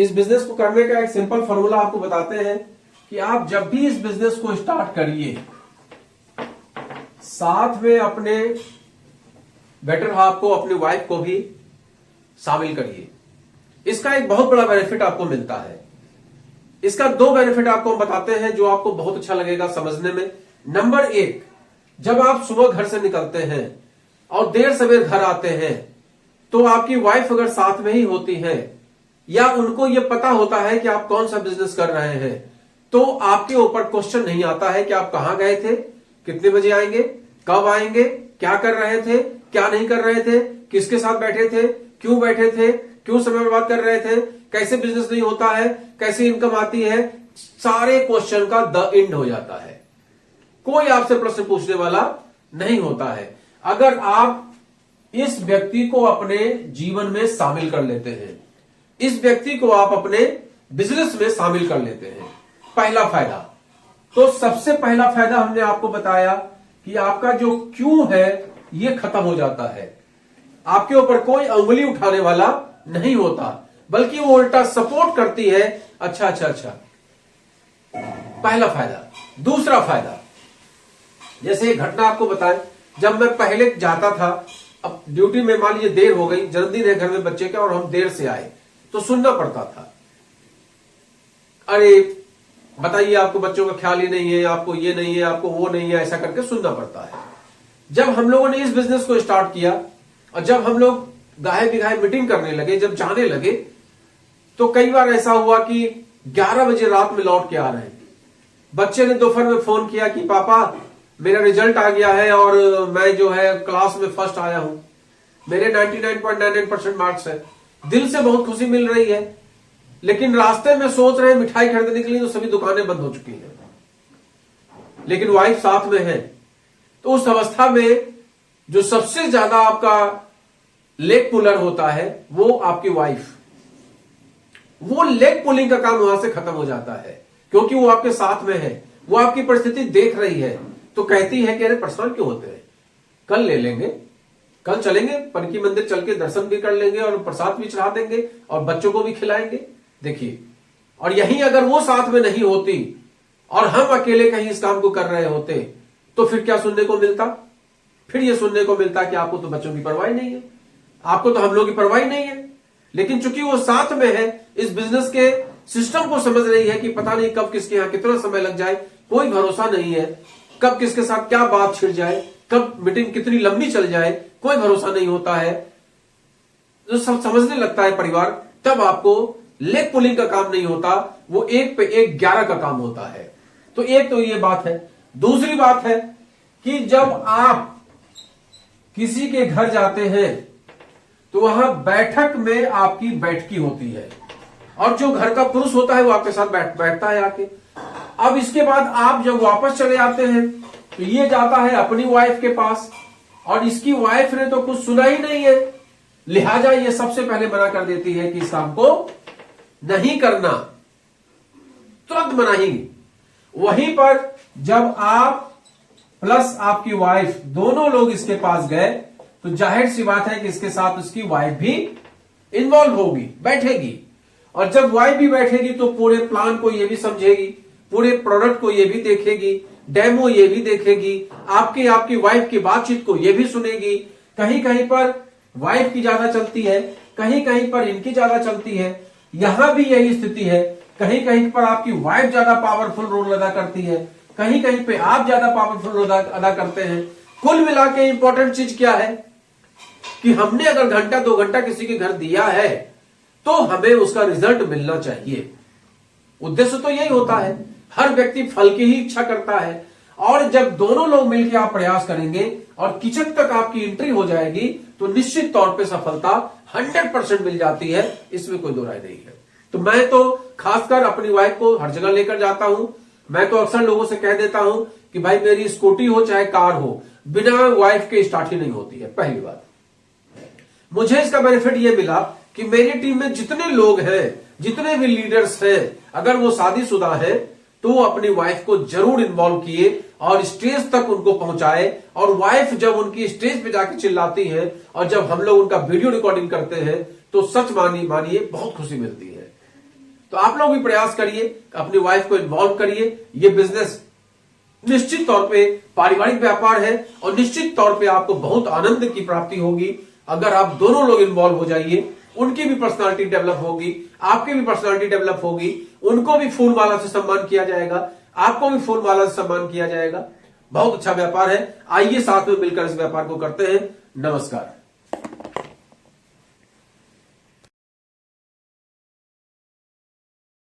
इस बिजनेस को करने का एक सिंपल फॉर्मूला आपको बताते हैं कि आप जब भी इस बिजनेस को स्टार्ट करिए, साथ में अपने बेटर हाफ को, अपनी वाइफ को भी शामिल करिए। इसका एक बहुत बड़ा बेनिफिट आपको मिलता है। इसका 2 बेनिफिट आपको हम बताते हैं जो आपको बहुत अच्छा लगेगा समझने में। नंबर 1, जब आप सुबह घर से निकलते हैं और देर सवेर घर आते हैं तो आपकी वाइफ अगर साथ में ही होती है या उनको यह पता होता है कि आप कौन सा बिजनेस कर रहे हैं, तो आपके ऊपर क्वेश्चन नहीं आता है कि आप कहां गए थे, कितने बजे आएंगे, कब आएंगे, क्या कर रहे थे, क्या नहीं कर रहे थे, किसके साथ बैठे थे, क्यों बैठे थे, क्यों समय बर्बाद कर रहे थे, कैसे बिजनेस नहीं होता है, कैसे इनकम आती है। सारे क्वेश्चन का द एंड हो जाता है। कोई आपसे प्रश्न पूछने वाला नहीं होता है अगर आप इस व्यक्ति को अपने जीवन में शामिल कर लेते हैं, इस व्यक्ति को आप अपने बिजनेस में शामिल कर लेते हैं। पहला फायदा, तो सबसे पहला फायदा हमने आपको बताया कि आपका जो क्यों है ये खत्म हो जाता है। आपके ऊपर कोई उंगली उठाने वाला नहीं होता, बल्कि वो उल्टा सपोर्ट करती है। अच्छा, पहला फायदा। दूसरा फायदा, जैसे एक घटना आपको बताएं, जब मैं पहले जाता था, अब ड्यूटी में मान लीजिए देर हो गई, जन्मदिन है घर में बच्चे का और हम देर से आए, तो सुनना पड़ता था, अरे बताइए आपको बच्चों का ख्याल ही नहीं है, आपको ये नहीं है, आपको वो नहीं है, ऐसा करके सुनना पड़ता है। जब हम लोगों ने इस बिजनेस को स्टार्ट किया और जब हम लोग गाहे बिगाहे मीटिंग करने लगे, जब जाने लगे, तो कई बार ऐसा हुआ कि 11 बजे रात में लौट के आ रहे हैं। बच्चे ने दोपहर में फोन किया कि पापा मेरा रिजल्ट आ गया है और मैं जो है क्लास में फर्स्ट आया हूं, मेरे 99.99% मार्क्स है। दिल से बहुत खुशी मिल रही है, लेकिन रास्ते में सोच रहे हैं मिठाई खरीदने के लिए, तो सभी दुकानें बंद हो चुकी हैं, लेकिन वाइफ साथ में है। तो उस अवस्था में जो सबसे ज्यादा आपका लेग पुलर होता है वो आपकी वाइफ, वो लेग पुलिंग का काम वहां से खत्म हो जाता है, क्योंकि वो आपके साथ में है, वो आपकी परिस्थिति देख रही है। तो कहती है कि अरे परेशान क्यों होते हैं, कल ले लेंगे, कल चलेंगे, पनकी मंदिर चल के दर्शन भी कर लेंगे और प्रसाद भी चढ़ा देंगे और बच्चों को भी खिलाएंगे। देखिए, और यहीं अगर वो साथ में नहीं होती और हम अकेले कहीं इस काम को कर रहे होते, तो फिर क्या सुनने को मिलता? फिर ये सुनने को मिलता कि आपको तो बच्चों की परवाह नहीं है, आपको तो हम लोग की परवाह नहीं है। लेकिन चूंकि वो साथ में है, इस बिजनेस के सिस्टम को समझ रही है कि पता नहीं कब किसके यहां कितना समय लग जाए, कोई भरोसा नहीं है, कब किसके साथ क्या बात छिड़ जाए, कब मीटिंग कितनी लंबी चल जाए, कोई भरोसा नहीं होता है। जो सब समझने लगता है परिवार, तब आपको लेग पुलिंग का काम नहीं होता, वो 1 पे 1 11 का काम होता है। तो एक तो ये बात है। दूसरी बात है कि जब आप किसी के घर जाते हैं तो वहां बैठक में आपकी बैठकी होती है और जो घर का पुरुष होता है वो आपके साथ बैठता है आके। अब इसके बाद आप जब वापस चले आते हैं तो ये जाता है अपनी वाइफ के पास और इसकी वाइफ ने तो कुछ सुना ही नहीं है, लिहाजा ये सबसे पहले मना कर देती है कि इस काम को नहीं करना, तुरंत मनाही। वहीं पर जब आप प्लस आपकी वाइफ दोनों लोग इसके पास गए तो जाहिर सी बात है कि इसके साथ उसकी वाइफ भी इन्वॉल्व होगी, बैठेगी। और जब वाइफ भी बैठेगी तो पूरे प्लान को ये भी समझेगी, पूरे प्रोडक्ट को ये भी देखेगी, डेमो ये भी देखेगी, आपकी वाइफ की बातचीत को ये भी सुनेगी। कहीं कहीं पर वाइफ की ज्यादा चलती है, कहीं कहीं पर इनकी ज्यादा चलती है। यहां भी यही स्थिति है, कहीं कहीं पर आपकी वाइफ ज्यादा पावरफुल रोल अदा करती है, कहीं कहीं पे आप ज्यादा पावरफुल रोल अदा करते हैं। कुल मिला के इंपॉर्टेंट चीज क्या है कि हमने अगर घंटा 2 घंटा किसी के घर दिया है तो हमें उसका रिजल्ट मिलना चाहिए। उद्देश्य तो यही होता है, हर व्यक्ति फल की ही इच्छा करता है। और जब दोनों लोग मिलकर आप प्रयास करेंगे और किचन तक आपकी एंट्री हो जाएगी तो निश्चित तौर पे सफलता 100% मिल जाती है, इसमें कोई दो राय नहीं है। तो मैं तो खासकर अपनी वाइफ को हर जगह लेकर जाता हूं। मैं तो अक्सर लोगों से कह देता हूं कि भाई मेरी स्कूटी हो चाहे कार हो, बिना वाइफ के स्टार्ट ही नहीं होती है। पहली बात, मुझे इसका बेनिफिट यह मिला कि मेरी टीम में जितने लोग हैं, जितने भी लीडर्स हैं, अगर वो शादीशुदा है तो वो अपनी वाइफ को जरूर इन्वॉल्व किए और स्टेज तक उनको पहुंचाए। और वाइफ जब उनकी स्टेज पे जाके चिल्लाती है और जब हम लोग उनका वीडियो रिकॉर्डिंग करते हैं तो सच मानिए बहुत खुशी मिलती है। तो आप लोग भी प्रयास करिए, अपनी वाइफ को इन्वॉल्व करिए। ये बिजनेस निश्चित तौर पे पारिवारिक व्यापार है और निश्चित तौर पे आपको बहुत आनंद की प्राप्ति होगी अगर आप दोनों लोग इन्वॉल्व हो जाइए। उनकी भी पर्सनालिटी डेवलप होगी, आपकी भी पर्सनालिटी डेवलप होगी, उनको भी फूल माला से सम्मान किया जाएगा, आपको भी फूल माला से सम्मान किया जाएगा। बहुत अच्छा व्यापार है, आइए साथ में मिलकर इस व्यापार को करते हैं। नमस्कार।